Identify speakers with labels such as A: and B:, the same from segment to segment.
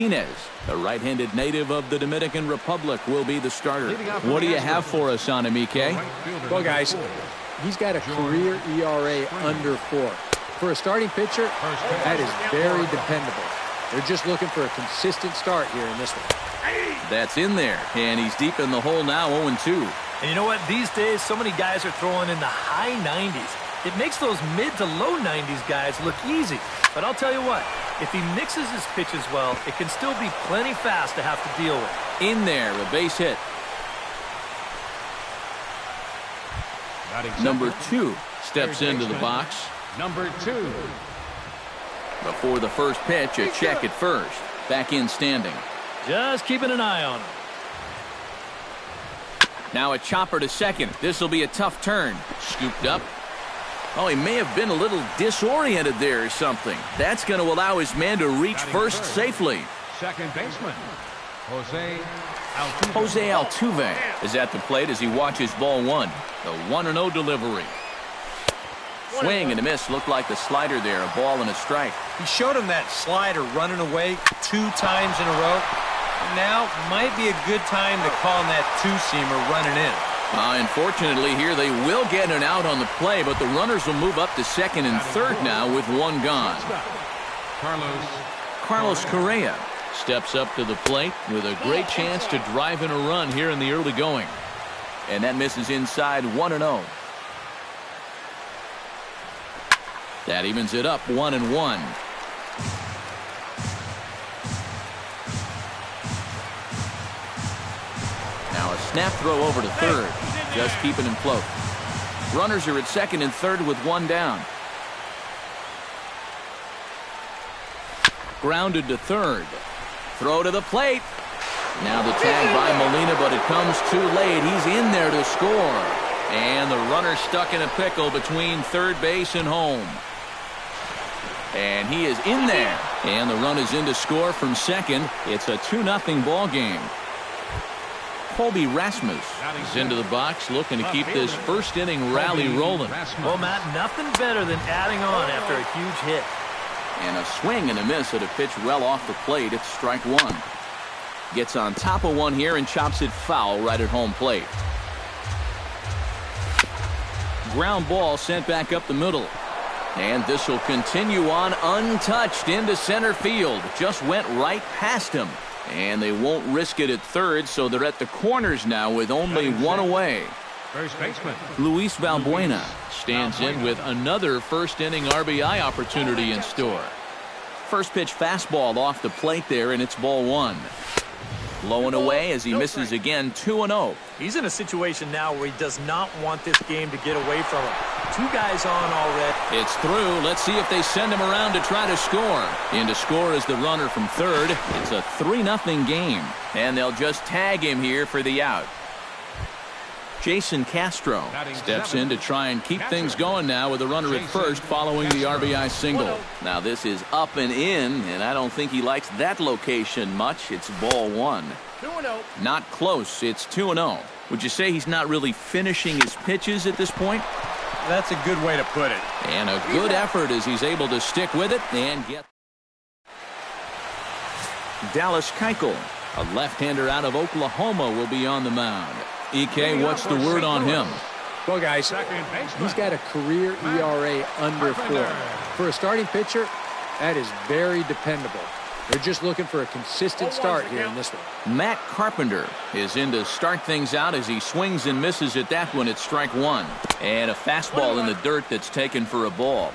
A: Martinez, the right-handed native of the Dominican Republic, will be the starter. What do you have for us on him, EK?
B: Well, guys, he's got a career ERA under 4. For a starting pitcher, that is very dependable. They're just looking for a consistent start here in this one.
A: That's in there, and he's deep in the hole now, 0-2.
C: And you know what? These days, so many guys are throwing in the high 90s. It makes those mid to low 90s guys look easy. But I'll tell you what, if he mixes his pitches well, it can still be plenty fast to have to deal with.
A: In there, a base hit. Number 2 steps into the box.
D: Number 2.
A: Before the first pitch, a check at first. Back in standing.
C: Just keeping an eye on him.
A: Now a chopper to second. This will be a tough turn. Scooped up. Oh, he may have been a little disoriented there or something. That's going to allow his man to reach first safely.
D: Second baseman, Jose
A: Altuve is at the plate as he watches ball 1. The 1-0 delivery. Swing and a miss. Looked like the slider there. A ball and a strike.
E: He showed him that slider running away 2 times in a row. Now might be a good time to call him that 2-seamer running in.
A: Unfortunately, here they will get an out on the play, but the runners will move up to second and third now with 1 gone. Carlos Correa steps up to the plate with a great chance to drive in a run here in the early going. And that misses inside, 1-0. That evens it up, 1-1. Now a snap throw over to third. Just keeping him float. Runners are at second and third with 1 down. Grounded to third. Throw to the plate. Now the tag by Molina, but it comes too late. He's in there to score. And the runner stuck in a pickle between third base and home. And he is in there. And the run is in to score from second. It's a 2-0 ball game. Colby Rasmus is into the box looking to keep this first inning rally rolling.
C: Well, Matt, nothing better than adding on after a huge hit.
A: And a swing and a miss at a pitch well off the plate. It's strike 1. Gets on top of one here and chops it foul right at home plate. Ground ball sent back up the middle. And this will continue on untouched into center field. Just went right past him. And they won't risk it at third, so they're at the corners now with only 1 away.
D: First baseman
A: Luis Valbuena stands in with another first inning RBI opportunity in store. First pitch fastball off the plate there, and it's ball 1. Low and away as he misses again, 2-0.
C: He's in a situation now where he does not want this game to get away from him. 2 guys on already.
A: It's through. Let's see if they send him around to try to score. In to score is the runner from third. It's a 3-0 game. And they'll just tag him here for the out. Jason Castro steps in to try and keep things going now with a runner at first following the RBI single. Now this is up and in, and I don't think he likes that location much. It's ball 1.
C: 2-0.
A: Not close. It's 2-0. Would you say he's not really finishing his pitches at this point?
E: That's a good way to put it.
A: And a good effort as he's able to stick with it and get. Dallas Keuchel, a left-hander out of Oklahoma, will be on the mound. EK, what's the word on him?
B: Well, guys, he's got a career ERA under 4. For a starting pitcher, that is very dependable. They're just looking for a consistent start here in this one.
A: Matt Carpenter is in to start things out as he swings and misses at that one. It's strike 1. And a fastball in the dirt that's taken for a ball.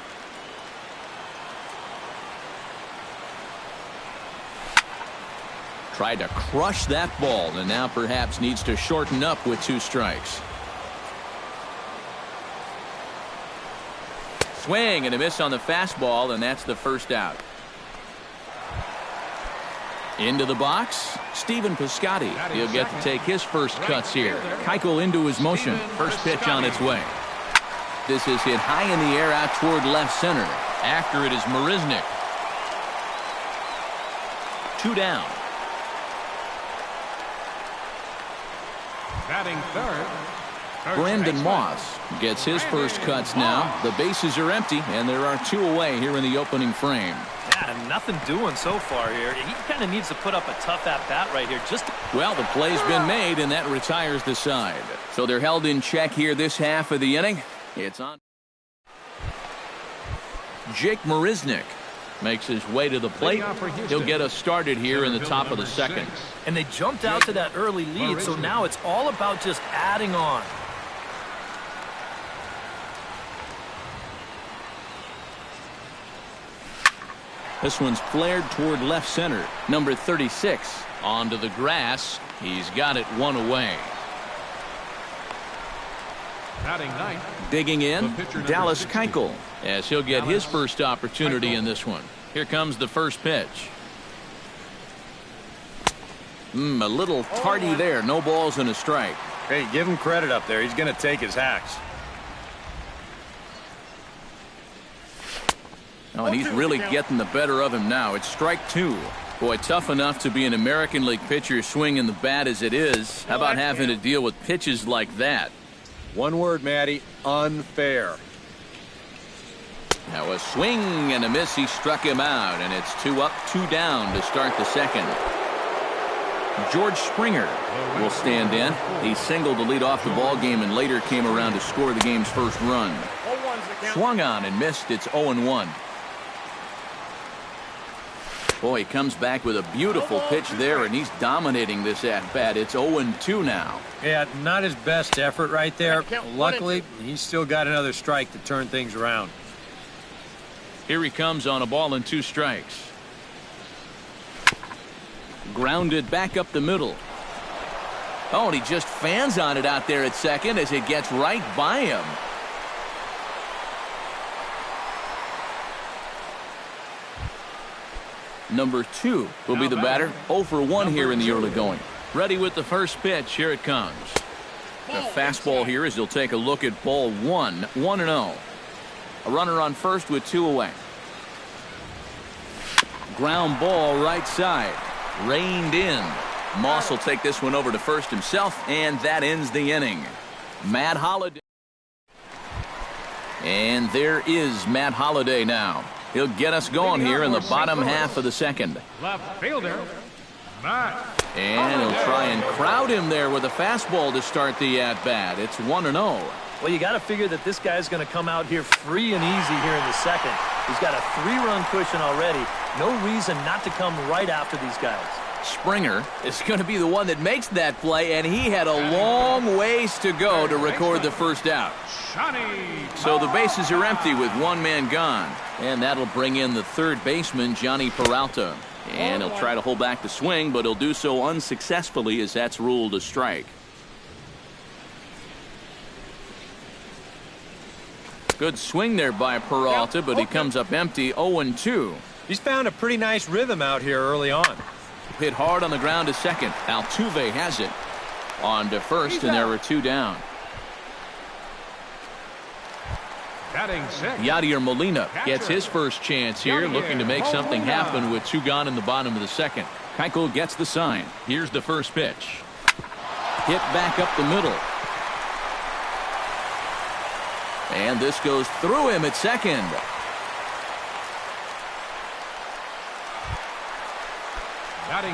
A: Tried to crush that ball and now perhaps needs to shorten up with 2 strikes. Swing and a miss on the fastball, and that's the first out. Into the box, Stephen Piscotty. He'll get to take his first cuts here. Keuchel into his motion. First pitch on its way. This is hit high in the air out toward left center. After it is Marisnick. 2 down.
D: batting third,
A: Brandon Moss gets his first cuts now. The bases are empty, and there are 2 away here in the opening frame.
C: Yeah, nothing doing so far here. He kind of needs to put up a tough at-bat right here.
A: Well, the play's been made, and that retires the side. So they're held in check here this half of the inning. It's on. Jake Marisnick makes his way to the plate. He'll get us started here in the top of the second.
C: And they jumped out to that early lead, so now it's all about just adding on.
A: This one's flared toward left center. Number 36 onto the grass. He's got it 1 away. Digging in, Dallas Keuchel, as he'll get his first opportunity in this one. Here comes the first pitch. A little tardy there. No balls and a strike.
E: Hey, give him credit up there. He's going to take his hacks.
A: Oh, and he's really getting the better of him now. It's strike 2. Boy, tough enough to be an American League pitcher swinging the bat as it is. How about having to deal with pitches like that?
E: One word, Matty, unfair.
A: Now a swing and a miss. He struck him out, and it's 2 up, 2 down to start the second. George Springer will stand in. He singled to lead off the ball game and later came around to score the game's first run. Swung on and missed. It's 0-1. Boy, he comes back with a beautiful pitch there, and he's dominating this at-bat. It's 0-2 now.
E: Yeah, not his best effort right there. Luckily, he's still got another strike to turn things around.
A: Here he comes on a ball and 2 strikes. Grounded back up the middle. Oh, and he just fans on it out there at second as it gets right by him. Number 2 will be the batter. 0 for 1 here in the early going. Ready with the first pitch. Here it comes. The fastball here as he'll take a look at ball 1. 1-0. A runner on first with 2 away. Ground ball right side. Reined in. Moss will take this one over to first himself, and that ends the inning. Matt Holliday. And there is Matt Holliday now. He'll get us going here in the bottom half of the second.
D: Left fielder, Matt.
A: And he'll try and crowd him there with a fastball to start the at-bat. It's 1-0.
C: Well, you got to figure that this guy's going to come out here free and easy here in the second. He's got a 3-run cushion already. No reason not to come right after these guys.
A: Springer is going to be the one that makes that play, and he had a long ways to go to record the first out. So the bases are empty with 1 man gone, and that'll bring in the third baseman, Johnny Peralta. And he'll try to hold back the swing, but he'll do so unsuccessfully as that's ruled a strike. Good swing there by Peralta, but he comes up empty. 0-2.
E: He's found a pretty nice rhythm out here early on.
A: Hit hard on the ground to second. Altuve has it. On to first, and there are 2 down. Yadier Molina gets his first chance here, looking to make something happen with 2 gone in the bottom of the second. Keuchel gets the sign. Here's the first pitch. Hit back up the middle. And this goes through him at second.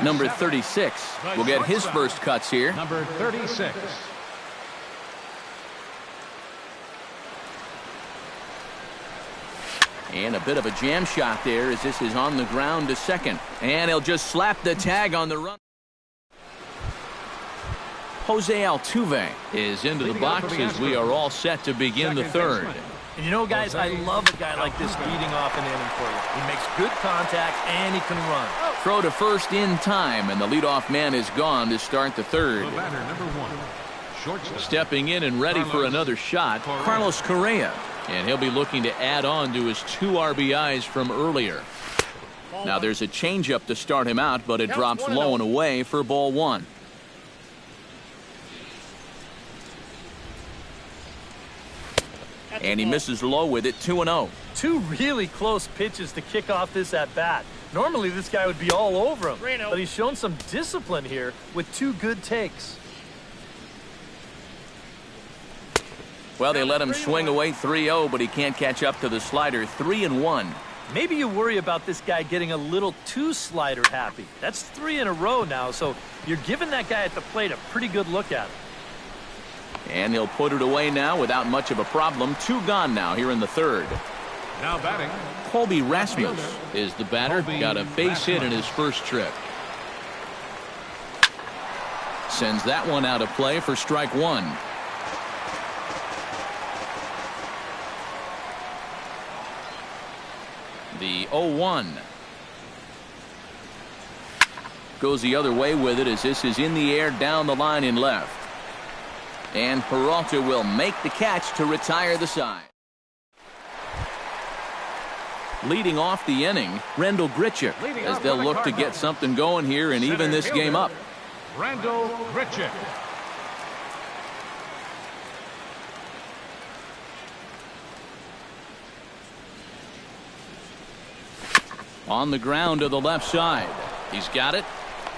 A: Number 36 will get his first cuts here.
D: Number 36.
A: And a bit of a jam shot there as this is on the ground to second. And he'll just slap the tag on the run. Jose Altuve is into the box as we are all set to begin the third.
C: And you know, guys, I love a guy like this leading off an inning for you. He makes good contact and he can run.
A: Throw to first in time, and the leadoff man is gone to start the third. Stepping in and ready for another shot, Carlos Correa. And he'll be looking to add on to his 2 RBIs from earlier. Now there's a changeup to start him out, but it drops low and away for ball 1. And he misses low with it. 2-0.
C: 2 really close pitches to kick off this at-bat. Normally this guy would be all over him, but he's shown some discipline here with 2 good takes.
A: Well, they let him swing away 3-0, but he can't catch up to the slider. 3-1.
C: Maybe you worry about this guy getting a little too slider happy. That's 3 in a row now, so you're giving that guy at the plate a pretty good look at it.
A: And he'll put it away now without much of a problem. 2 gone now here in the third.
D: Now batting,
A: Colby Rasmus is the batter. Got a base hit in his first trip. Sends that one out of play for strike 1. The 0-1. Goes the other way with it as this is in the air down the line in left. And Peralta will make the catch to retire the side. Leading off the inning, Randal Grichuk, as they'll look to get something going here and even this game up.
D: Randal Grichuk.
A: On the ground to the left side. He's got it,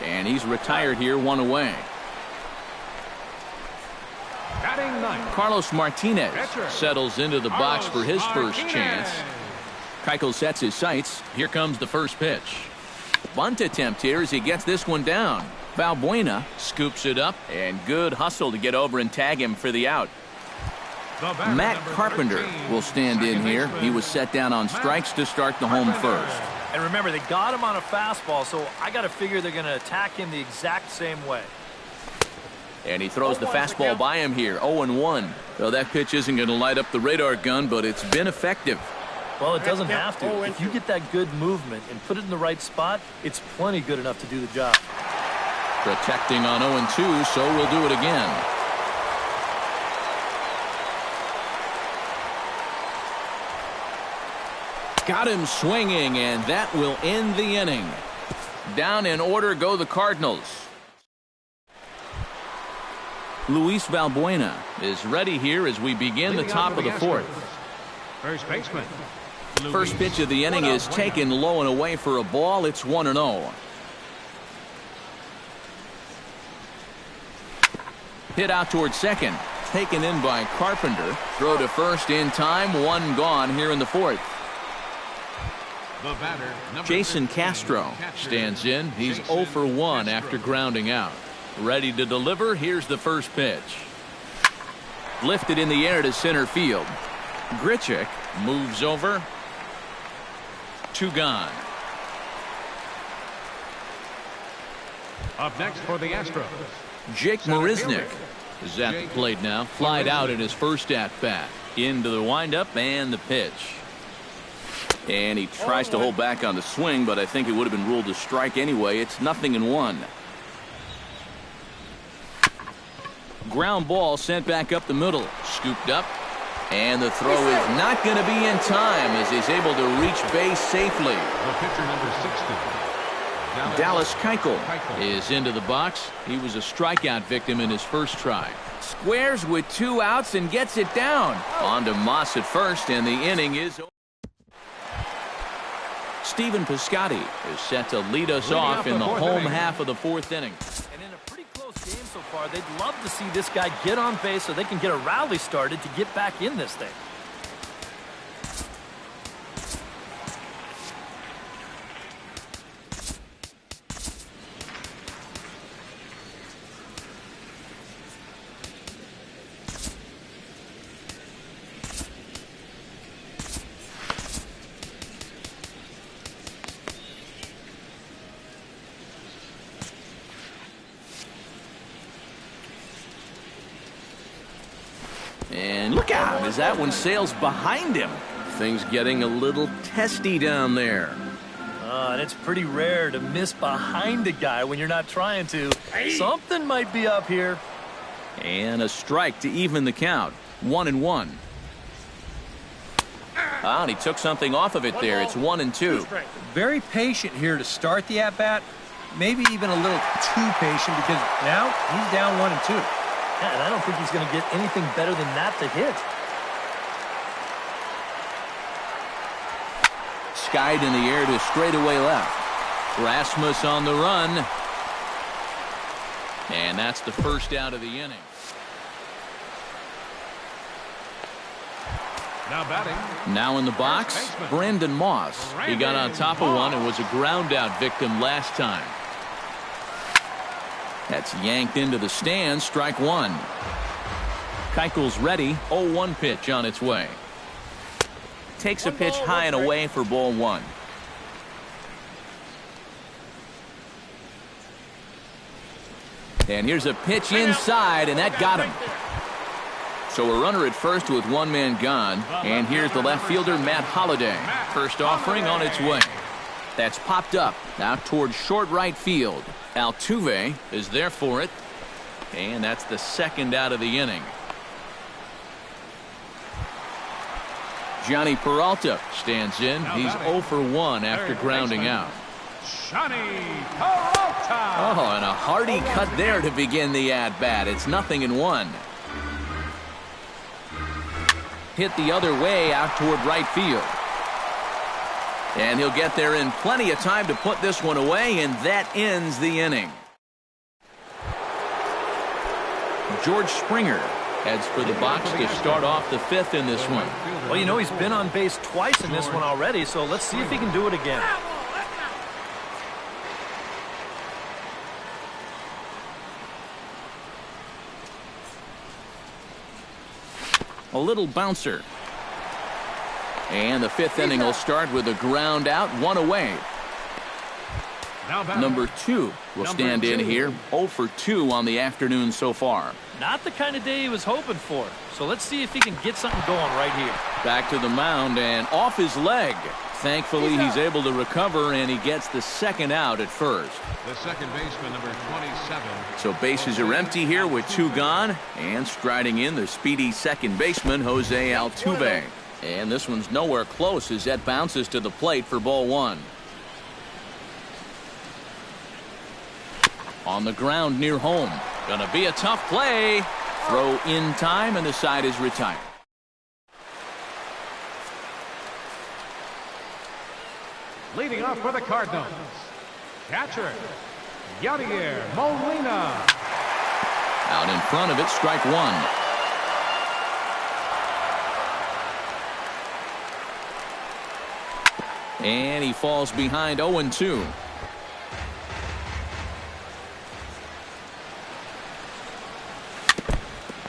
A: and he's retired here, 1 away.
D: Batting ninth,
A: Carlos Martinez settles into the box for his first chance. Keuchel sets his sights. Here comes the first pitch. Bunt attempt here as he gets this one down. Valbuena scoops it up, and good hustle to get over and tag him for the out. Matt Carpenter will stand in here. He was set down on strikes to start the home first.
C: And remember, they got him on a fastball, so I got to figure they're going to attack him the exact same way.
A: And he throws the fastball by him here, 0-1. So that pitch isn't going to light up the radar gun, but it's been effective.
C: Well, it doesn't have to. If you get that good movement and put it in the right spot, it's plenty good enough to do the job.
A: Protecting on 0-2, so we'll do it again. Got him swinging, and that will end the inning. Down in order go the Cardinals. Luis Valbuena is ready here as we begin the top of the fourth.
D: First baseman.
A: First pitch of the inning is taken low and away for a ball. It's 1-0. Hit out towards second. Taken in by Carpenter. Throw to first in time. 1 gone here in the fourth. Jason Castro stands in. He's 0 for 1 after grounding out. Ready to deliver. Here's the first pitch. Lifted in the air to center field. Grichuk moves over. 2 gone.
D: Up next for the Astros,
A: Jake Marisnick is at the plate now. Flied out in his first at-bat. Into the windup and the pitch. And he tries to hold back on the swing, but I think it would have been ruled a strike anyway. It's 0-1. Ground ball sent back up the middle. Scooped up. And the throw is not going to be in time as he's able to reach base safely.
D: the pitcher number 60.
A: Dallas Keuchel is into the box. He was a strikeout victim in his first try. Squares with 2 outs and gets it down. On to Moss at first, and the inning is over. Stephen Piscotty is set to lead us off in the home half of the fourth inning.
C: And in a pretty close game so far, they'd love to see this guy get on base so they can get a rally started to get back in this thing.
A: And look out as that one sails behind him. Things getting a little testy down there.
C: And it's pretty rare to miss behind a guy when you're not trying to. Something might be up here.
A: And a strike to even the count. 1-1. And he took something off of it there. It's 1-2.
E: Very patient here to start the at-bat. Maybe even a little too patient because now he's down 1-2.
C: Yeah, and I don't think he's going to get anything better than that to hit.
A: Skied in the air to straightaway left. Rasmus on the run. And that's the first out of the inning.
D: Now batting.
A: Now in the box, Brandon Moss. He got on top of one and was a ground out victim last time. That's yanked into the stands, strike one. Keuchel's ready, 0-1 pitch on its way. Takes a pitch high and away for ball one. And here's a pitch inside, and that got him. So a runner at first with one man gone, and here's the left fielder, Matt Holliday. First offering on its way. That's popped up, out towards short right field. Altuve is there for it, and that's the second out of the inning. Johnny Peralta stands in. He's 0 for 1 after grounding out.
D: Johnny Peralta.
A: Oh, and a hearty cut there to begin the at-bat. It's 0-1. Hit the other way out toward right field. And he'll get there in plenty of time to put this one away, and that ends the inning. George Springer heads for the box to start off the fifth in this one.
C: Well, you know, he's been on base twice in this one already, so let's see if he can do it again.
A: A little bouncer. And the fifth inning will start with a ground out, one away. Number 2 will stand in here, 0 for 2 on the afternoon so far.
C: Not the kind of day he was hoping for. So let's see if he can get something going right here.
A: Back to the mound and off his leg. Thankfully, he's able to recover, and he gets the second out at first.
D: The second baseman, number 27.
A: So bases are empty here with 2 gone, and striding in the speedy second baseman, Jose Altuve. And this one's nowhere close as that bounces to the plate for ball one. On the ground near home. Gonna be a tough play. Throw in time, and the side is retired.
D: Leading off for the Cardinals, catcher, Yadier Molina.
A: Out in front of it, strike one. And he falls behind 0-2.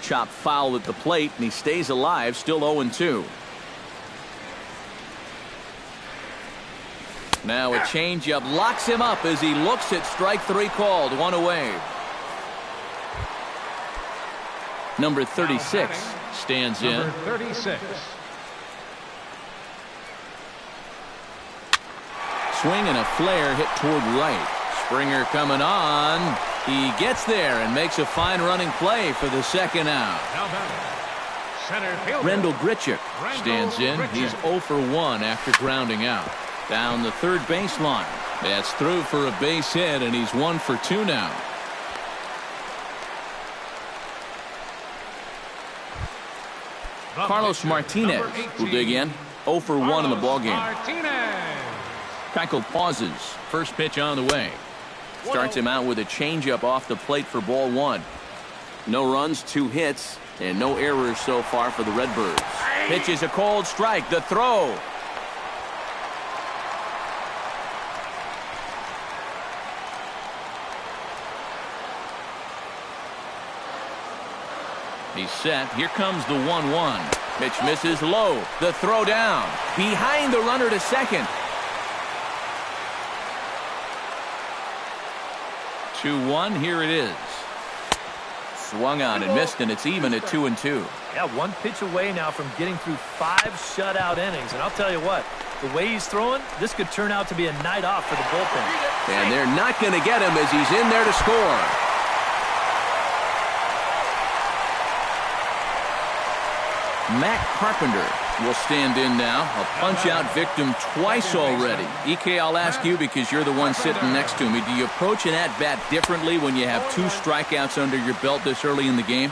A: Chop foul at the plate, and he stays alive, still 0-2. Now a changeup locks him up as he looks at strike 3 called, 1 away. Number 36 stands in.
D: Number 36.
A: Swing and a flare hit toward right. Springer coming on. He gets there and makes a fine running play for the second out.
D: Center fielder
A: Rendell Grichuk stands in. He's 0 for 1 after grounding out. Down the third baseline. That's through for a base hit, and he's 1 for 2 now. Carlos Martinez will dig in. 0 for 1 in the ballgame. Keuchel pauses. First pitch on the way. Starts him out with a changeup off the plate for ball one. No runs, 2 hits, and no errors so far for the Redbirds. Pitch is a cold strike. The throw. He's set. Here comes the 1-1. Pitch misses low. The throw down. Behind the runner to second. 2-1. Here it is. Swung on and missed, and it's even at 2-2.
C: Yeah, 1 pitch away now from getting through 5 shutout innings. And I'll tell you what, the way he's throwing, this could turn out to be a night off for the bullpen.
A: And they're not going to get him as he's in there to score. Matt Carpenter will stand in now. A punch-out victim twice already. EK, I'll ask you because you're the one sitting next to me. Do you approach an at-bat differently when you have 2 strikeouts under your belt this early in the game?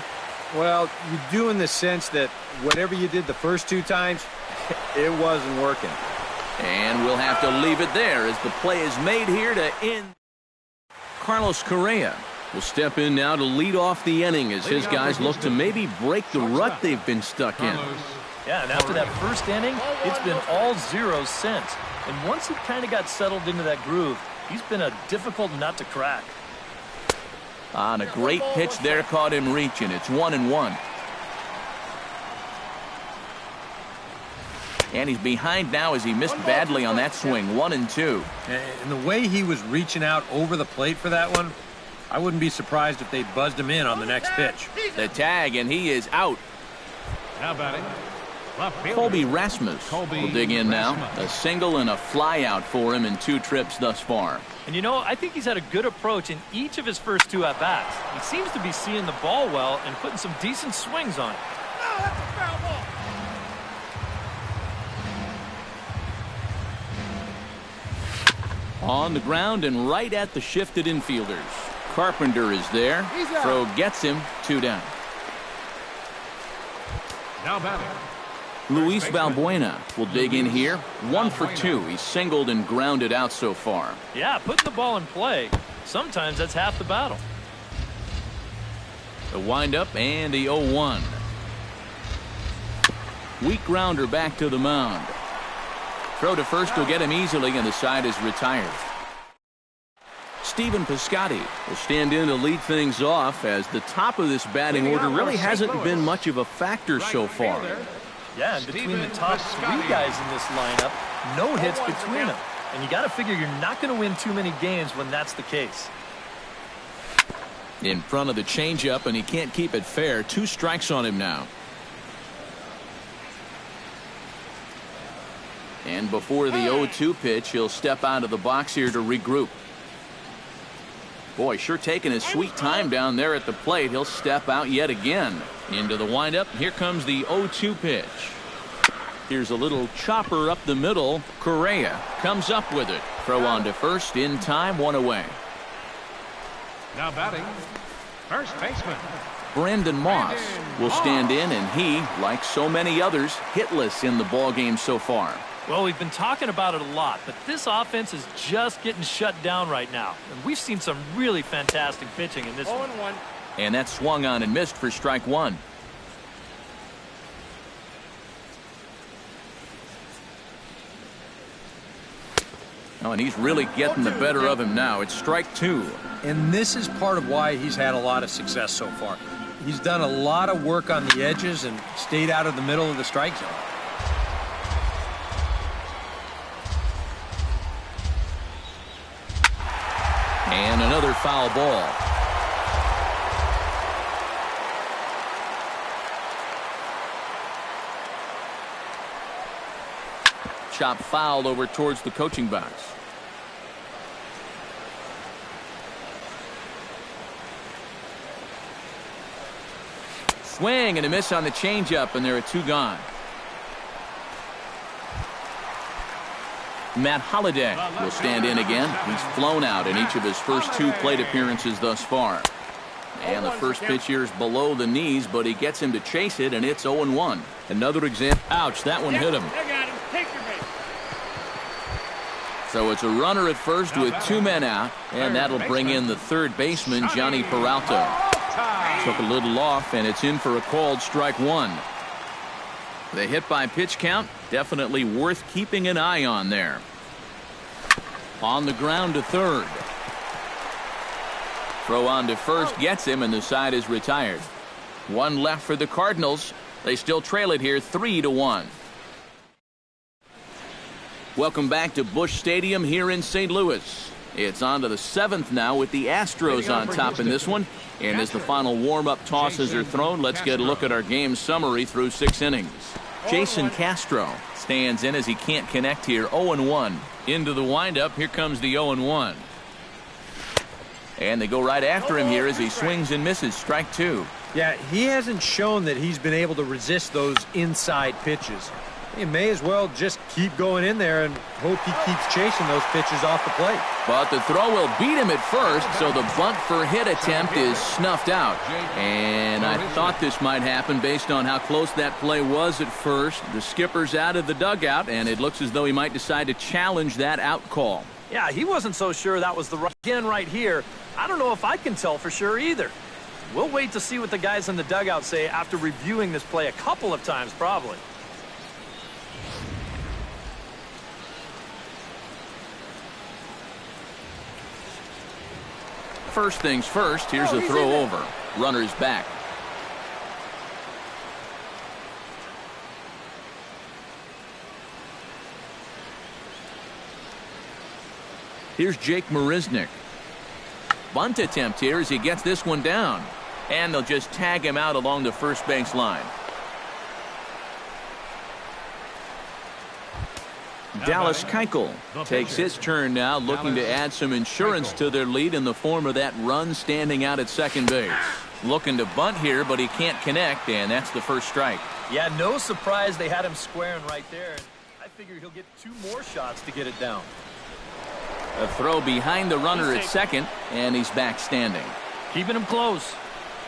E: Well, you do in the sense that whatever you did the first 2 times, it wasn't working.
A: And we'll have to leave it there as the play is made here to end. Carlos Correa will step in now to lead off the inning as his guys look to maybe break the rut they've been stuck in.
C: Yeah, and after that first inning, it's been all zeros since. And once he kind of got settled into that groove, he's been a difficult nut to crack.
A: On a great pitch there, caught him reaching. It's 1-1. And he's behind now as he missed badly on that swing. 1-2.
E: And the way he was reaching out over the plate for that one, I wouldn't be surprised if they buzzed him in on the next pitch.
A: The tag, and he is out.
D: Now batting, left fielder,
A: Colby Rasmus will dig in now. A single and a fly out for him in 2 trips thus far.
C: And you know, I think he's had a good approach in each of his first 2 at-bats. He seems to be seeing the ball well and putting some decent swings on it.
F: No, that's a foul ball.
A: On the ground and right at the shifted infielders. Carpenter is there. Throw gets him. 2 down.
D: Now batting,
A: Luis Valbuena will dig in here. 1 for 2. He's singled and grounded out so far.
C: Yeah, putting the ball in play, sometimes that's half the battle.
A: The windup and the 0-1. Weak grounder back to the mound. Throw to first will get him easily, and the side is retired. Stephen Piscotty will stand in to lead things off, as the top of this batting order really hasn't been much of a factor so far.
C: Yeah, and between the top 3 guys in this lineup, no hits between them. And you got to figure you're not going to win too many games when that's the case.
A: In front of the changeup, and he can't keep it fair. 2 strikes on him now. And before the 0-2 pitch, he'll step out of the box here to regroup. Boy, sure taking his sweet time down there at the plate. He'll step out yet again. Into the windup. Here comes the 0-2 pitch. Here's a little chopper up the middle. Correa comes up with it. Throw on to first in time. 1 away.
D: now batting, first baseman,
A: Brandon Moss will stand in, and he, like so many others, hitless in the ballgame so far.
C: Well, we've been talking about it a lot, but this offense is just getting shut down right now. And we've seen some really fantastic pitching in this one.
F: 0-1.
A: And that swung on and missed for strike 1. Oh, and he's really getting the better of him now. It's strike 2.
E: And this is part of why he's had a lot of success so far. He's done a lot of work on the edges and stayed out of the middle of the strike zone.
A: And another foul ball. Chop foul over towards the coaching box. Swing and a miss on the changeup, and there are 2 gone. Matt Holliday will stand in again. He's flown out in each of his first 2 plate appearances thus far. And the first pitch here is below the knees, but he gets him to chase it, and it's 0-1. Another example. Ouch, that one hit him.
F: I got him. Take your base.
A: So it's a runner at first with 2 men out, and that'll bring in the third baseman, Johnny Peralta. Took a little off, and it's in for a called strike 1. The hit by pitch count, definitely worth keeping an eye on there. On the ground to third. Throw on to first gets him, and the side is retired. 1 left for the Cardinals. They still trail it here 3-1. Welcome back to Busch Stadium here in St. Louis. It's on to the 7th now with the Astros on top in this one. And as the final warm-up tosses are thrown, let's get a look at our game summary through 6 innings. Jason Castro stands in as he can't connect here. 0-1. Into the windup. Here comes the 0-1. And they go right after him here as he swings and misses. Strike 2.
E: Yeah, he hasn't shown that he's been able to resist those inside pitches. He may as well just keep going in there and hope he keeps chasing those pitches off the plate.
A: But the throw will beat him at first, so the bunt for hit attempt is snuffed out. And I thought this might happen based on how close that play was at first. The skipper's out of the dugout, and it looks as though he might decide to challenge that out call.
C: Yeah, he wasn't so sure that was the right. Again, right here, I don't know if I can tell for sure either. We'll wait to see what the guys in the dugout say after reviewing this play a couple of times, probably.
A: First things first, here's a throw over. Runner's back. Here's Jake Marisnick. Bunt attempt here as he gets this one down. And they'll just tag him out along the first base line. Dallas Keuchel takes his turn now, looking to add some insurance to their lead in the form of that run standing out at second base. Looking to bunt here, but he can't connect, and that's the first strike.
C: Yeah, no surprise they had him squaring right there. I figure he'll get 2 more shots to get it down.
A: A throw behind the runner at second, and he's back standing.
C: Keeping him close.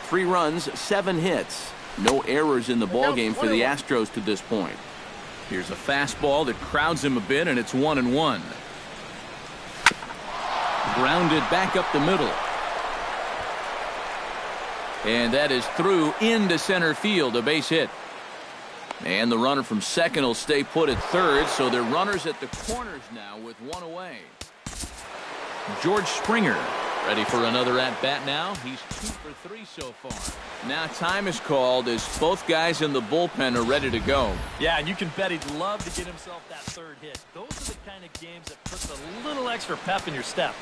A: 3 runs, 7 hits. No errors in the ballgame for the Astros to this point. Here's a fastball that crowds him a bit, and it's 1-1. Grounded back up the middle. And that is through into center field, a base hit. And the runner from second will stay put at third, so they're runners at the corners now with 1 away. George Springer ready for another at-bat now. He's 2 for 3 so far. Now time is called as both guys in the bullpen are ready to go.
C: Yeah, and you can bet he'd love to get himself that 3rd hit. Those are the kind of games that puts a little extra pep in your step.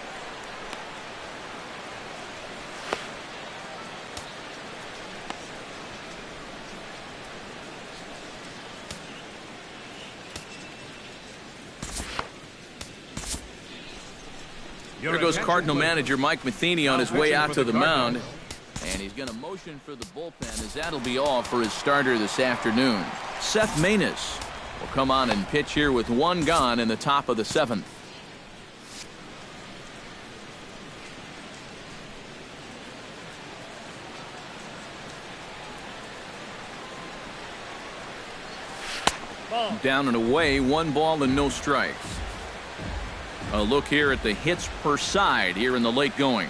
A: Here goes Cardinal manager Mike Matheny on his way out to the mound. And he's going to motion for the bullpen as that'll be all for his starter this afternoon. Seth Maness will come on and pitch here with 1 gone in the top of the 7th. Down and away, 1 ball and no strikes. A look here at the hits per side here in the late going.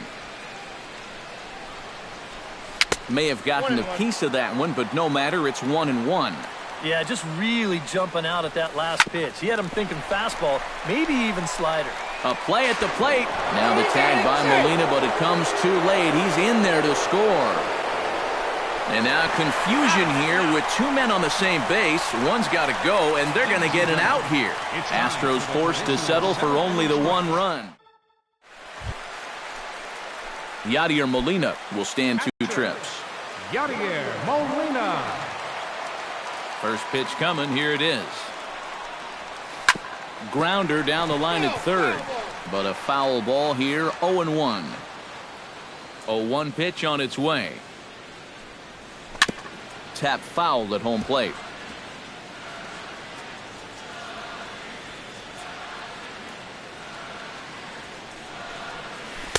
A: May have gotten a piece of that one, but no matter, it's 1-1.
C: Yeah, just really jumping out at that last pitch. He had him thinking fastball, maybe even slider.
A: A play at the plate. Now the tag by Molina, but it comes too late. He's in there to score. And now confusion here with 2 men on the same base. One's got to go, and they're going to get an out here. Astros forced to settle for only the 1 run. Yadier Molina will stand 2 trips.
D: Yadier Molina.
A: First pitch coming. Here it is. Grounder down the line at third. But a foul ball here. 0-1. 0-1 pitch on its way. Tap foul at home plate.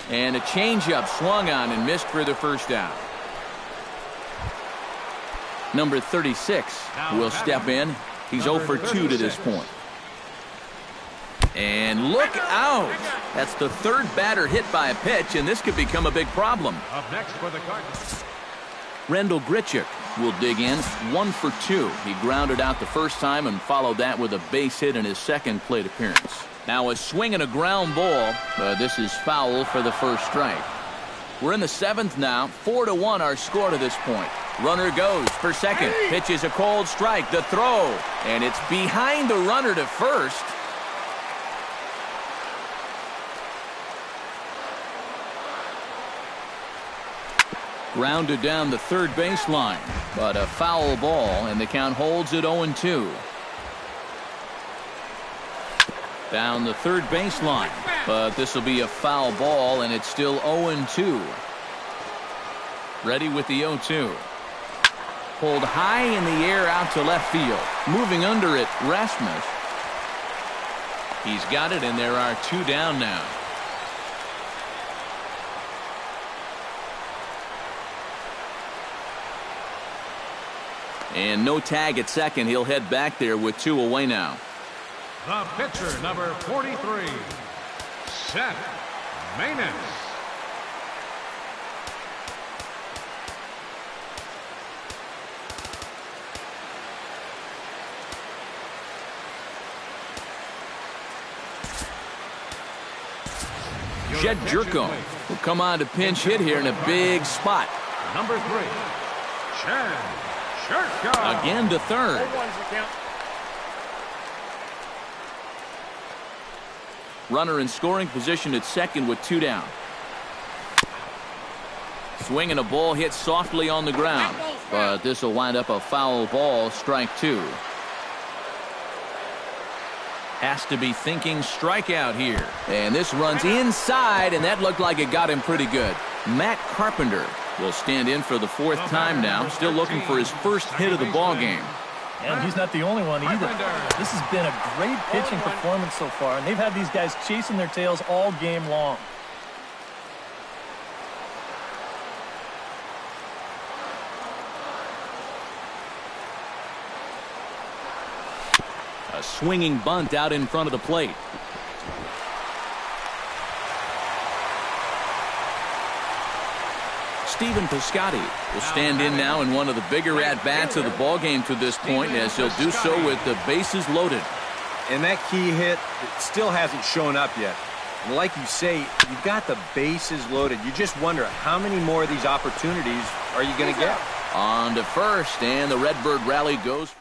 A: And a changeup swung on and missed for the first out. Number 36 will step in. He's 0 for 2 to this point. And look out! That's the 3rd batter hit by a pitch, and this could become a big problem.
D: Up next for the Cardinals.
A: Rendell Grichuk will dig in. 1 for 2. He grounded out the first time and followed that with a base hit in his 2nd plate appearance. Now a swing and a ground ball, but this is foul for the first strike. We're in the 7th now. 4-1 our score to this point. Runner goes for second. Pitches a cold strike. The throw. And it's behind the runner to first. Grounded down the third baseline, but a foul ball, and the count holds at 0-2. Down the third baseline, but this will be a foul ball, and it's still 0-2. Ready with the 0-2. Pulled high in the air out to left field. Moving under it, Rasmus. He's got it, and there are 2 down now. And no tag at second. He'll head back there with 2 away now.
D: The pitcher, number 43, Seth Maness.
A: Jed Jerko will come on to pinch hit here in a big spot.
D: Number 3, Chad Shirka.
A: Again to third. Runner in scoring position at second with 2 down. Swinging a ball hit softly on the ground, but this will wind up a foul ball, strike 2. Has to be thinking strikeout here. And this runs inside, and that looked like it got him pretty good. Matt Carpenter will stand in for the 4th time now, still looking for his first hit of the ball game.
C: And he's not the only one either. This has been a great pitching performance so far, and they've had these guys chasing their tails all game long.
A: A swinging bunt out in front of the plate. Stephen Piscotty will stand in now in one of the bigger at-bats of the ballgame to this point, as he'll do so with the bases loaded.
E: And that key hit still hasn't shown up yet. And like you say, you've got the bases loaded. You just wonder how many more of these opportunities are you going to get?
A: On to first, and the Redbird rally goes.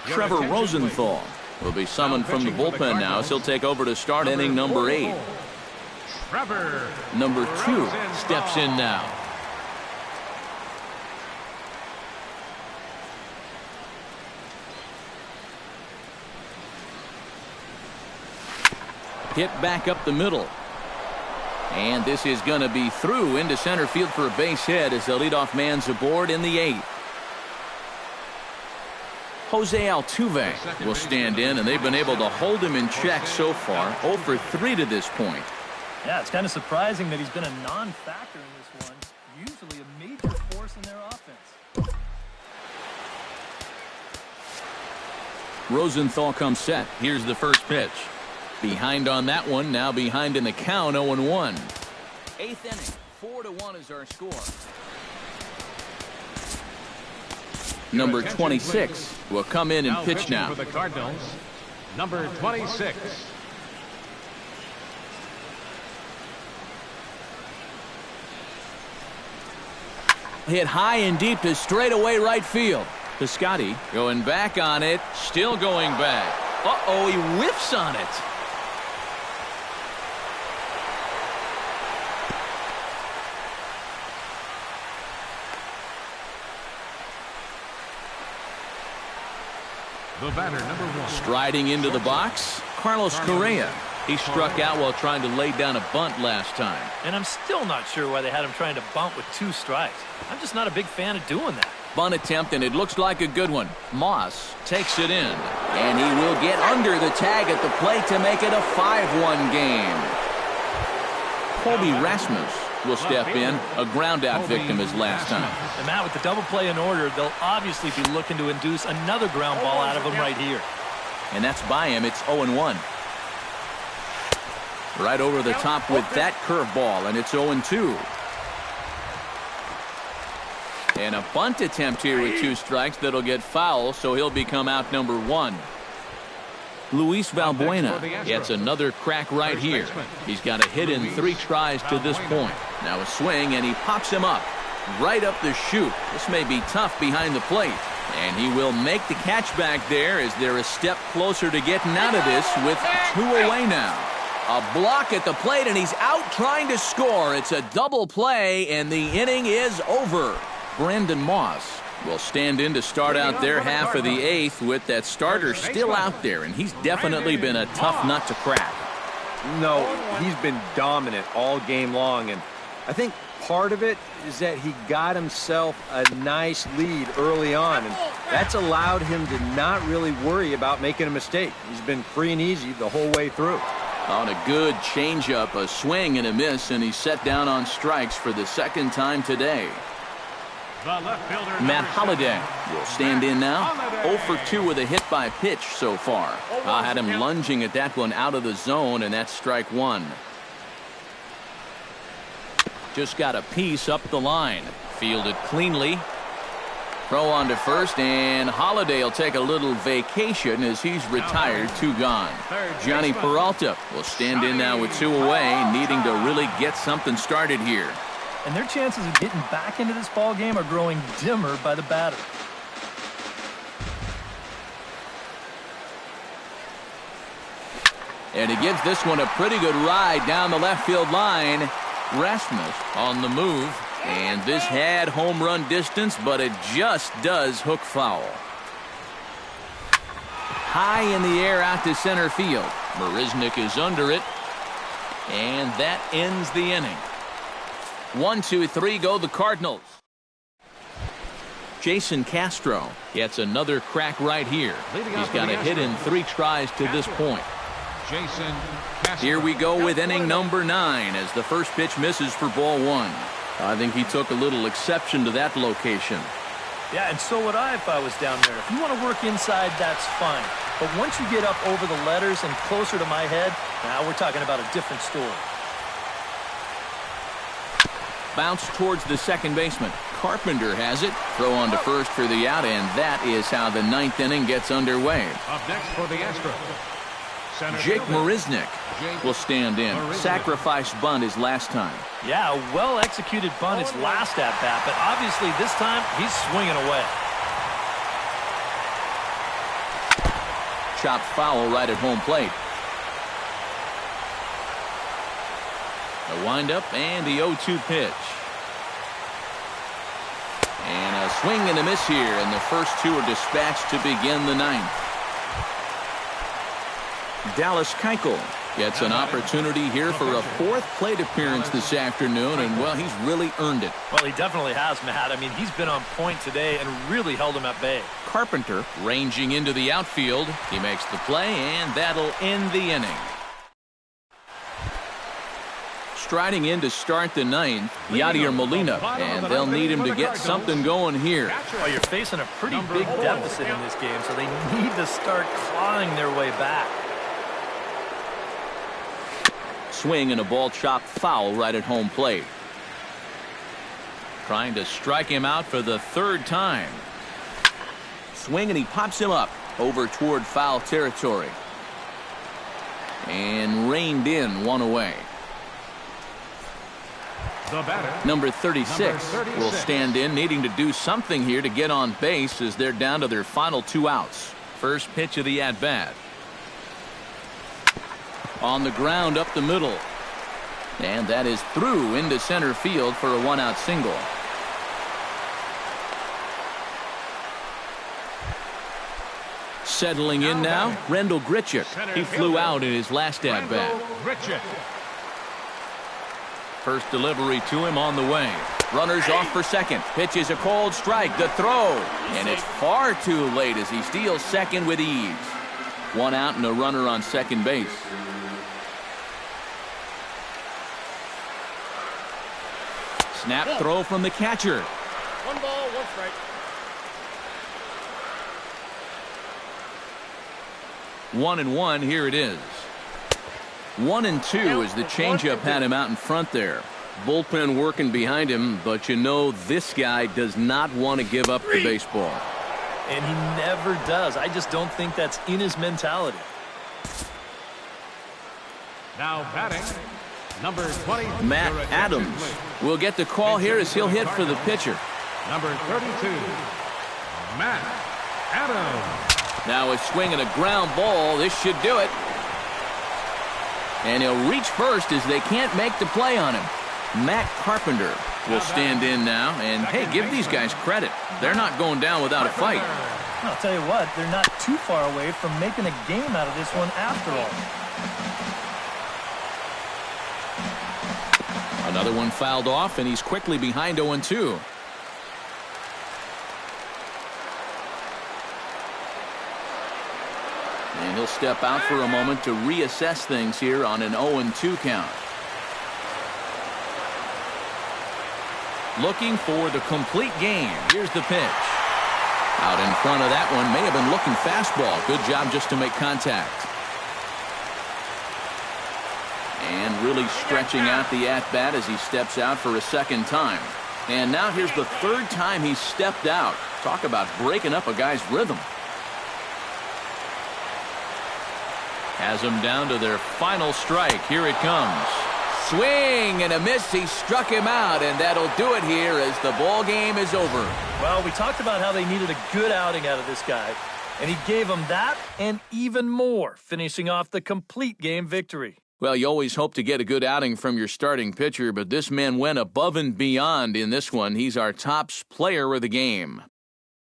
A: Trevor Rosenthal will be summoned from the bullpen now, as he'll take over to start inning number 8.
D: Trevor
A: Number 2 steps in now. Hit back up the middle. And this is going to be through into center field for a base hit as the leadoff man's aboard in the 8th. Jose Altuve will stand in, and they've been able to hold him in check so far. 0 for 3 to this point.
C: Yeah, it's kind of surprising that he's been a non-factor in this one. Usually a major force in their offense.
A: Rosenthal comes set. Here's the first pitch. Behind on that one, now behind in the count, 0-1. 8th inning, 4-1 is our score. Number 26 will come in and pitch now.
D: For the Cardinals, number 26.
A: Hit high and deep to straightaway right field. Piscotty going back on it, still going back. Uh-oh, he whiffs on it.
D: The batter, number 1.
A: Striding into the box, Carlos Correa. He struck out while trying to lay down a bunt last time.
C: And I'm still not sure why they had him trying to bunt with 2 strikes. I'm just not a big fan of doing that.
A: Bunt attempt, and it looks like a good one. Moss takes it in, and he will get under the tag at the plate to make it a 5-1 game. Colby Rasmus will step in, a ground-out victim as last time.
C: And Matt, with the double play in order, they'll obviously be looking to induce another ground ball out of him right here.
A: And that's by him. It's 0-1. Right over the top with that curveball, and it's 0-2. And a bunt attempt here with 2 strikes that'll get foul, so he'll become out number 1. Luis Valbuena gets another crack right here. He's got a hit in 3 tries to this point. Now a swing, and he pops him up right up the chute. This may be tough behind the plate. And he will make the catch back there as they're a step closer to getting out of this with 2 away now. A block at the plate, and he's out trying to score. It's a double play, and the inning is over. Brandon Moss will stand in to start out their half of the 8th with that starter still out there, and he's definitely been a tough nut to crack.
E: No, he's been dominant all game long, and I think part of it is that he got himself a nice lead early on, and that's allowed him to not really worry about making a mistake. He's been free and easy the whole way through.
A: On a good changeup, a swing and a miss, and he's set down on strikes for the 2nd time today. Matt Holliday will stand in now. 0 for 2 with a hit by pitch so far. I had him lunging at that one out of the zone, and that's strike 1. Just got a piece up the line. Fielded cleanly. Throw on to first, and Holiday will take a little vacation as he's retired, 2 gone. Johnny Peralta will stand in now with 2 away, needing to really get something started here.
C: And their chances of getting back into this ball game are growing dimmer by the batter.
A: And he gives this one a pretty good ride down the left field line. Rasmus on the move. And this had home run distance, but it just does hook foul. High in the air out to center field. Marisnick is under it. And that ends the inning. 1, 2, 3 go the Cardinals. Jason Castro gets another crack right here. He's got a hit in 3 tries to this point.
D: Jason Castro.
A: Here we go with inning number 9 as the first pitch misses for ball 1. I think he took a little exception to that location.
C: Yeah, and so would I if I was down there. If you want to work inside, that's fine. But once you get up over the letters and closer to my head, now we're talking about a different story.
A: Bounce towards the second baseman. Carpenter has it. Throw on to first for the out, and that is how the 9th inning gets underway.
D: Up next for the Astros.
A: Jake Marisnick will stand in. Sacrifice bunt his last time.
C: Yeah, a well-executed bunt his last at-bat, but obviously this time he's swinging away.
A: Chopped foul right at home plate. The windup and the 0-2 pitch. And a swing and a miss here, and the first 2 are dispatched to begin the 9th. Dallas Keuchel gets an opportunity here for a 4th plate appearance this afternoon, and, well, he's really earned it.
C: Well, he definitely has, Matt. I mean, he's been on point today and really held him at bay.
A: Carpenter ranging into the outfield. He makes the play, and that'll end the inning. Striding in to start the 9th, Yadier Molina, and they'll need him to get something going here.
C: Well, you're facing a pretty big deficit in this game, so they need to start clawing their way back.
A: Swing and a ball chopped foul right at home plate. Trying to strike him out for the 3rd time. Swing and he pops him up over toward foul territory. And reined in, 1 away.
D: The batter,
A: Number 36 will stand in, needing to do something here to get on base as they're down to their final 2 outs. First pitch of the at-bat. On the ground up the middle. And that is through into center field for a 1-out single. Settling in now, Rendell Grichuk. He flew out in his last at-bat. First delivery to him on the way. Runners off for second. Pitch is a cold strike. The throw. And it's far too late as he steals second with ease. 1 out and a runner on second base. Snap throw from the catcher.
F: 1 ball, 1 strike.
A: 1-1, here it is. 1-2 as the changeup had him out in front there. Bullpen working behind him, but you know this guy does not want to give up the baseball.
C: And he never does. I just don't think that's in his mentality.
D: Now batting, number 20.
A: Matt Adams will get the call here as he'll hit for the pitcher.
D: Number 32, Matt Adams.
A: Now a swing and a ground ball. This should do it. And he'll reach first as they can't make the play on him. Matt Carpenter will stand in now. And, hey, give these guys credit. They're not going down without a fight.
C: I'll tell you what, they're not too far away from making a game out of this one after all.
A: Another one fouled off, and he's quickly behind 0-2. And he'll step out for a moment to reassess things here on an 0-2 count. Looking for the complete game. Here's the pitch. Out in front of that one, may have been looking fastball. Good job just to make contact. And really stretching out the at-bat as he steps out for a second time. And now here's the third time he's stepped out. Talk about breaking up a guy's rhythm. Has them down to their final strike. Here it comes. Swing and a miss. He struck him out, and that'll do it here as the ball game is over.
C: Well, we talked about how they needed a good outing out of this guy, and he gave them that and even more, finishing off the complete game victory.
A: Well, you always hope to get a good outing from your starting pitcher, but this man went above and beyond in this one. He's our top player of the game.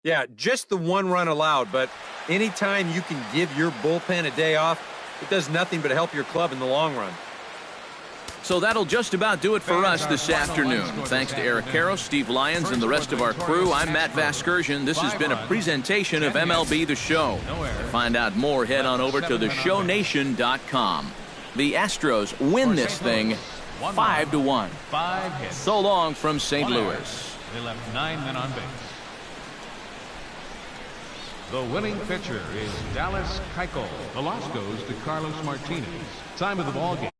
E: Yeah, just the one run allowed, but anytime you can give your bullpen a day off, it does nothing but help your club in the long run.
A: So that'll just about do it for us this afternoon. Thanks to Eric Karros, Steve Lyons, and the rest of our crew, I'm Matt Vasgersian. This has been a presentation of MLB The Show. To find out more, head on over to theshownation.com. The Astros win this thing 5-1.
D: 5 hits.
A: So long from St. Louis.
D: They left 9 men on base. The winning pitcher is Dallas Keuchel. The loss goes to Carlos Martinez. Time of the ball game,